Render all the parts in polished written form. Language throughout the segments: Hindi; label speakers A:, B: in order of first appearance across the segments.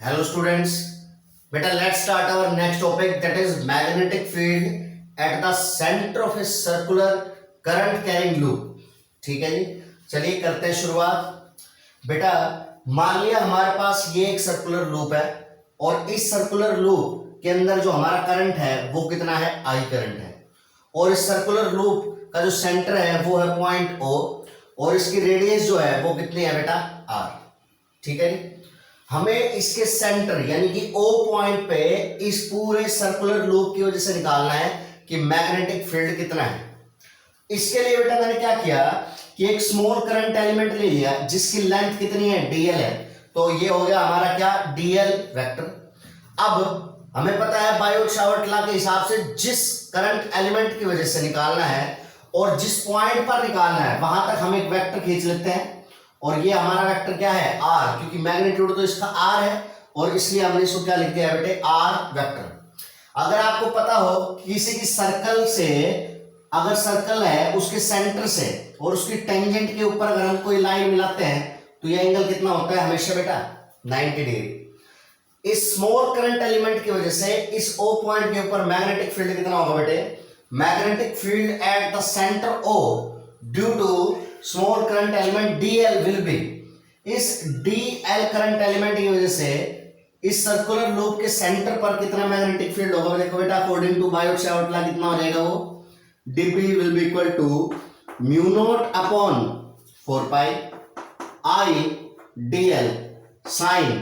A: Hello students, beta let's start our next topic, that is magnetic field at the center of a circular current carrying loop. ठीक है जी, चलिए करते हैं शुरुआत। बेटा मान लिया हमारे पास ये एक सर्कुलर लूप है और इस सर्कुलर लूप के अंदर जो हमारा करंट है वो कितना है, आई करंट है। और इस सर्कुलर लूप का जो सेंटर है वो है पॉइंट ओ और इसकी रेडियस जो है वो कितनी है बेटा, आर। ठीक है जी, हमें इसके सेंटर यानी कि ओ पॉइंट पे इस पूरे सर्कुलर लूप की वजह से निकालना है कि मैग्नेटिक फील्ड कितना है। इसके लिए बेटा मैंने क्या किया कि एक स्मॉल करंट एलिमेंट ले लिया जिसकी लेंथ कितनी है, डीएल है। तो ये हो गया हमारा क्या, डीएल वेक्टर। अब हमें पता है बायोट सावर्ट लॉ के हिसाब से जिस करंट एलिमेंट की वजह से निकालना है और जिस पॉइंट पर निकालना है वहां तक हम एक वेक्टर खींच लेते हैं और ये हमारा वेक्टर क्या है, आर, क्योंकि मैग्नीट्यूड तो इसका आर है और इसलिए हमने इसको क्या लिख दिया है बेटे, आर वेक्टर। अगर आपको पता हो किसी की सर्कल से, अगर सर्कल है उसके सेंटर से और उसकी टेंजेंट के ऊपर अगर हम कोई लाइन मिलाते हैं तो ये एंगल कितना होता है हमेशा बेटा, 90 डिग्री। इस स्मॉल करंट एलिमेंट की वजह से इस ओ पॉइंट के ऊपर मैग्नेटिक फील्ड कितना होगा बेटे, magnetic field at the centre O due to small current element dl will be, इस dl करंट एलिमेंट की वजह से इस सर्कुलर लूप के सेंटर पर कितना मैग्नेटिक फील्ड होगा। देखो बेटा according to Biot Savart law कितना हो जाएगा वो, dp will be equal to mu not upon 4 pi i dl sine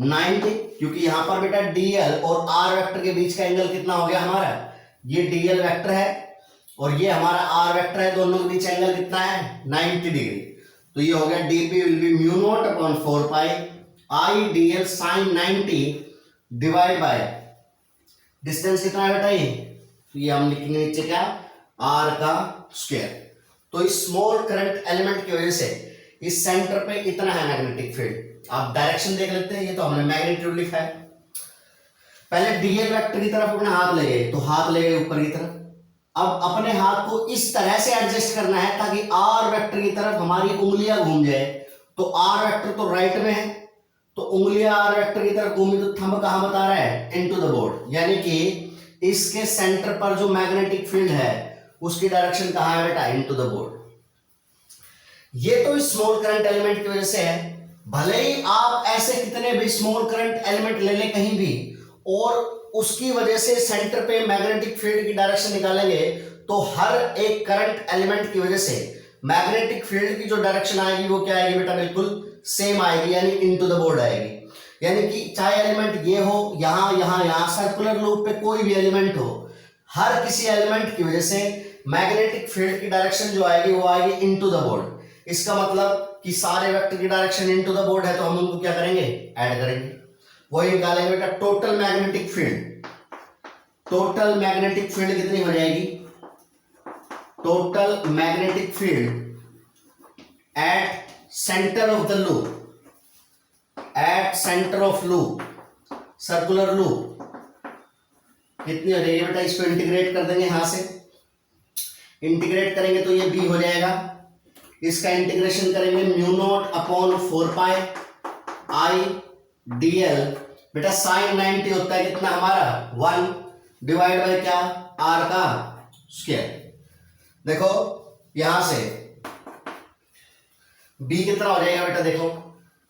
A: 90, क्योंकि यहां पर बेटा dl और r वेक्टर के बीच का एंगल कितना हो गया हमारा, ये dl वेक्टर है और ये हमारा आर वेक्टर है, दोनों के बीच एंगल कितना है, 90 डिग्री। तो ये हो गया dp will B mu naught upon 4 pi i dl sin 90 divide by distance कितना है बेटा ये, तो ये हम लिखेंगे नीचे क्या, r का स्क्वायर। तो इस स्मॉल करंट एलिमेंट की वजह से इस सेंटर पे इतना है मैग्नेटिक फील्ड। आप डायरेक्शन देख लेते हैं, ये तो हमने मैग्नीट्यूड लिखा है। पहले dl वेक्टर की तरफ अपना हाथ ले गए, तो हाथ ले गए ऊपर की तरफ। अब अपने हाथ को इस तरह से एडजस्ट करना है ताकि आर वेक्टर की तरफ हमारी उंगलियां घूम जाए। तो आर वेक्टर तो राइट में है, तो उंगलियां आर वेक्टर की तरफ घूमी तो थंब कहां बता रहा है, इनटू द बोर्ड, यानी कि इसके सेंटर पर जो मैग्नेटिक फील्ड है उसकी डायरेक्शन कहां है बेटा, इनटू द बोर्ड। ये तो इस स्मॉल करंट एलिमेंट की वजह से है। भले ही आप ऐसे कितने भी स्मॉल करंट एलिमेंट ले लें कहीं भी और उसकी वजह से सेंटर पे मैग्नेटिक फील्ड की डायरेक्शन निकालेंगे तो हर एक करंट एलिमेंट की वजह से मैग्नेटिक फील्ड की जो डायरेक्शन आएगी वो क्या आएगी बेटा, बिल्कुल सेम आएगी, यानी इनटू द बोर्ड आएगी। यानी कि चाहे एलिमेंट ये हो, यहां यहां यहां सर्कुलर लूप पे कोई भी एलिमेंट हो, हर किसी एलिमेंट की वजह से मैग्नेटिक फील्ड की डायरेक्शन जो आएगी वो आएगी इनटू द बोर्ड। इसका मतलब कि सारे वेक्टर की डायरेक्शन इनटू द बोर्ड है तो हम उनको क्या करेंगे, ऐड करेंगे। वही निकालेंगे बेटा total magnetic field. Total magnetic field कितनी हो जाएगी, total magnetic field at centre of the loop, at centre of loop, circular loop कितनी हो जाएगी बेटा, इसको इंटीग्रेट कर देंगे, यहां से इंटीग्रेट करेंगे तो ये b हो जाएगा। इसका इंटीग्रेशन करेंगे mu naught upon 4 pi i dl, बेटा साइन 90 होता है कितना हमारा, 1 डिवाइड बाय क्या, r का स्क्वायर। देखो यहां से b कितना हो जाएगा बेटा, देखो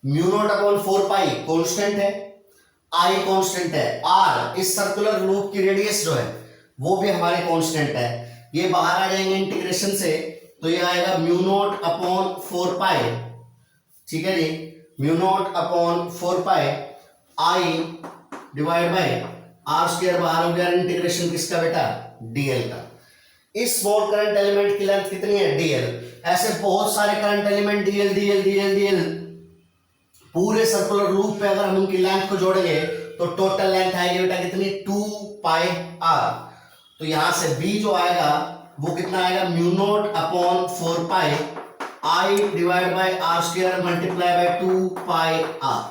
A: म्यू नॉट अपॉन 4 पाई कांस्टेंट है, i कांस्टेंट है, r इस सर्कुलर लूप की रेडियस जो है वो भी हमारे कांस्टेंट है। ये बाहर आ जाएंगे इंटीग्रेशन से तो ये आएगा म्यू नॉट अपॉन 4 पाई, ठीक है जी, mu not upon 4 pi i divide by r square, बाहर हो गया इंटीग्रेशन किसका बेटा, dl का। इस स्मॉल करंट एलिमेंट की लेंथ कितनी है, dl। ऐसे बहुत सारे current element dl dl dl dl पूरे सर्कुलर लूप पे अगर हम उनकी लेंथ को जोड़ेंगे तो टोटल लेंथ आएगी बेटा कितनी, 2 पाई r। तो यहां से b जो आएगा वो कितना आएगा, mu not upon 4 pi i divide by r square multiply by 2 pi r।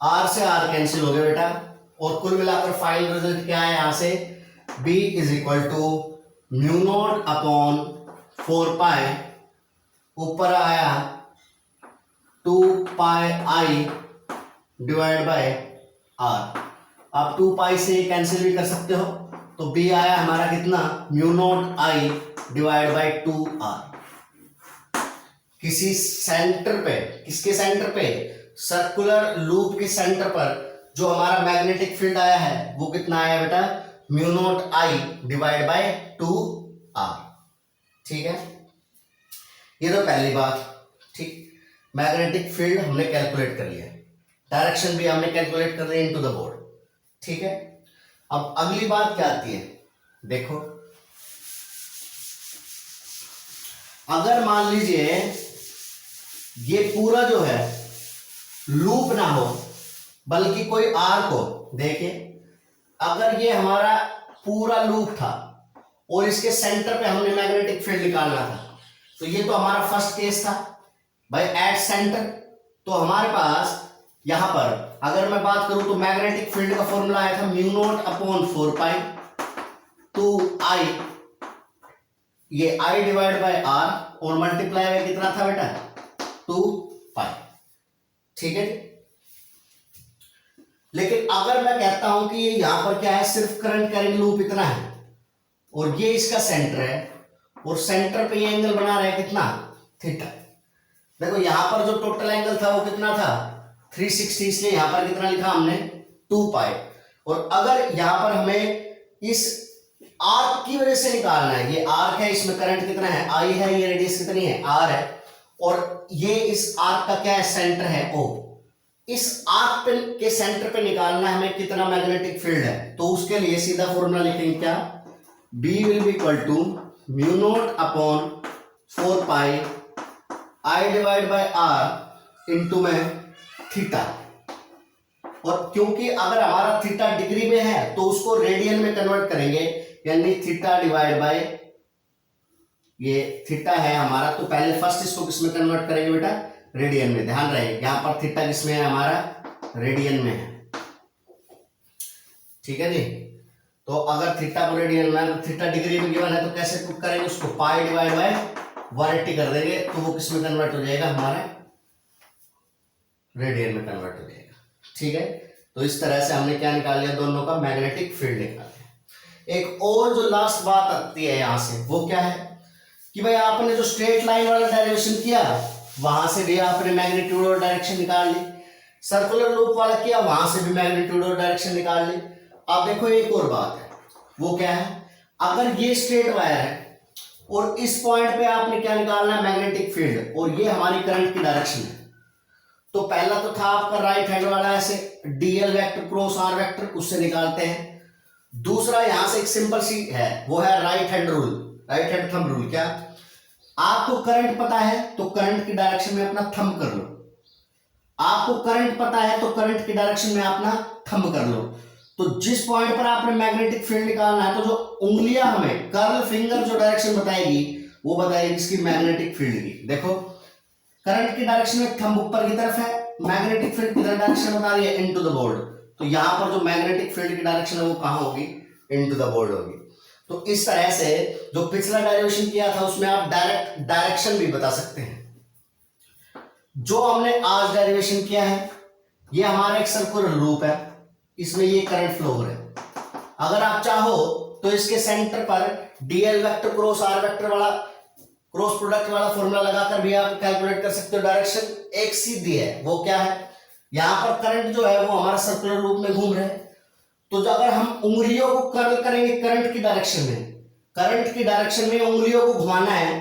A: r से r कैंसिल हो गया बेटा और कुल मिलाकर फाइनल रिजल्ट क्या है, यहां से b is equal to mu not upon 4 pi, ऊपर आया 2 pi i divide by R. आप 2 पाई से कैंसिल भी कर सकते हो, तो बी आया हमारा कितना, mu not I divide bye 2r। किसी सेंटर पे, किसके सेंटर पे, सर्कुलर लूप के सेंटर पर जो हमारा मैग्नेटिक फील्ड आया है वो कितना आया बेटा, mu not I divide bye 2r। ठीक है, ये तो पहली बात। ठीक, मैग्नेटिक फील्ड हमने कैलकुलेट कर लिया, डायरेक्शन भी हमने कैलकुलेट कर लिया इनटू द बोर्ड। ठीक है, अब अगली बात क्या आती है, देखो अगर मान लीजिए ये पूरा जो है लूप ना हो बल्कि कोई आर्क हो, देखिए अगर ये हमारा पूरा लूप था और इसके सेंटर पे हमने मैग्नेटिक फील्ड निकालना था, तो ये तो हमारा फर्स्ट केस था भाई एट सेंटर। तो हमारे पास यहां पर अगर मैं बात करूं तो मैग्नेटिक फील्ड का फॉर्मूला आया था म्यू नॉट अपॉन 4 पाई 2 आई, ये आई डिवाइड बाय आर और मल्टीप्लाई में कितना था बेटा, 2 पाई। ठीक है, लेकिन अगर मैं कहता हूं कि ये यहां पर क्या है, सिर्फ करंट कैरिंग लूप इतना है और ये इसका सेंटर है और सेंटर पे ये एंगल बना रहा है कितना, थीटा। देखो यहां पर जो टोटल एंगल था वो कितना था, 360, इसलिए यहां पर कितना लिखा हमने, 2 पाई। और अगर यहां पर हमें इस आर्क की वजह से निकालना है, ये आर्क है, इसमें करंट कितना है, आई है, ये रेडियस कितनी है, आर है, और ये इस आर्क का क्या है, सेंटर है ओ। इस आर्क पे के सेंटर पे निकालना है हमें कितना मैग्नेटिक फील्ड है, तो उसके लिए सीधा फॉर्मूला लिखेंगे क्या, B will be equal to mu not upon 4 pi I divide by R into में थीटा। और क्योंकि अगर हमारा थीटा डिग्री में है तो उसको रेडियन में कन्वर्ट करेंगे, यानी थीटा डिवाइड बाय, ये थीटा है हमारा, तो पहले फर्स्ट इसको किसमें कन्वर्ट करेंगे बेटा, रेडियन में। ध्यान रहे यहां पर थीटा किसमें है, हमारा रेडियन में है। ठीक है जी, तो अगर थीटा को रेडियन में, थीटा डिग्री में गिवन है तो कैसे पुट करेंगे उसको, पाई डिवाइड बाय 180 कर देंगे, तो वो किसमें कन्वर्ट हो जाएगा, हमारे रेडियन में कन्वर्ट हो जाएगा। ठीक है, तो इस तरह से हमने क्या निकाल लिया, दोनों का मैग्नेटिक फील्ड निकाल लिया। एक और जो लास्ट बात आती है यहां से, वो क्या है कि भाई आपने जो स्ट्रेट लाइन वाला डेरिवेशन किया वहां से भी आपने मैग्नीट्यूड और डायरेक्शन निकाल ली, सर्कुलर लूप वाला किया वहां से भी मैग्नीट्यूड और डायरेक्शन निकाल ली। अब देखो एक और बात है, वो क्या है, अगर ये स्ट्रेट वायर है और इस पॉइंट पे आपने क्या निकालना है, मैग्नेटिक फील्ड, और ये हमारी करंट की डायरेक्शन है, तो पहला तो था आपका राइट हैंड वाला ऐसे DL vector cross R vector, उससे निकालते हैं। दूसरा यहां से एक सिंपल सी है, वो है right hand rule, right hand thumb rule. क्या, आपको करंट पता है तो करंट की डायरेक्शन में अपना थंब कर लो, आपको करंट पता है तो करंट की डायरेक्शन में अपना थंब कर लो। तो जिस पॉइंट पर आपने मैग्नेटिक फील्ड निकालना है, तो जो उंगलियां हमें, कर्ल फिंगर जो डायरेक्शन बताएगी वो बताएगी इसकी मैग्नेटिक फील्ड की। देखो करंट की डायरेक्शन में थंब ऊपर की तरफ है, मैग्नेटिक फील्ड की डायरेक्शन बता रही है इनटू द बोर्ड, तो यहां पर जो मैग्नेटिक फील्ड की डायरेक्शन है वो कहां होगी, इनटू द बोर्ड होगी। तो इस तरह से जो पिछला डेरिवेशन किया था उसमें आप डायरेक्ट डायरेक्शन भी बता सकते हैं। जो हमने आज डेरिवेशन किया है, ये हमारा एक सर्कुलर लूप है, इसमें ये करंट फ्लो हो रहा है। अगर आप चाहो तो इसके सेंटर पर DL vector cross R vector वाला क्रॉस प्रोडक्ट वाला फॉर्मूला लगाकर भी आप कैलकुलेट कर सकते हो। डायरेक्शन एक सीधी है, वो क्या है, यहां पर करंट जो है वो हमारा सर्कुलर लूप में घूम रहा है, तो जो अगर हम उंगलियों को कर्ल करेंगे करंट की डायरेक्शन में, करंट की डायरेक्शन में उंगलियों को घुमाना है,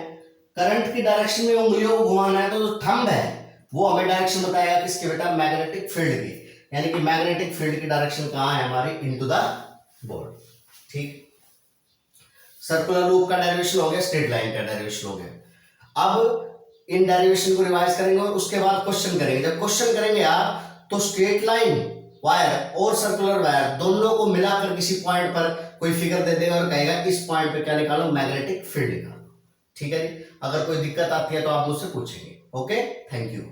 A: करंट की डायरेक्शन में उंगलियों को घुमाना है, तो जो थंब है वो हमें डायरेक्शन बताएगा किसके बेटा, मैग्नेटिक फील्ड की, यानी कि मैग्नेटिक फील्ड की डायरेक्शन कहां है हमारी, इनटू द बोर्ड। ठीक, सर्कुलर लूप का डेरिवेशन हो गया, स्ट्रेट लाइन का डेरिवेशन हो गया। अब इन डेरिवेशन को रिवाइज करेंगे और उसके बाद क्वेश्चन करेंगे। जब क्वेश्चन करेंगे आप तो स्ट्रेट लाइन वायर और सर्कुलर वायर दोनों को मिलाकर किसी पॉइंट पर कोई फिगर दे देगा और कहेगा इस पॉइंट पे क्या निकालो, मैग्नेटिक फील्ड निकालो। ठीक है जी, अगर कोई दिक्कत आती है तो आप मुझसे पूछेंगे। Okay, thank you.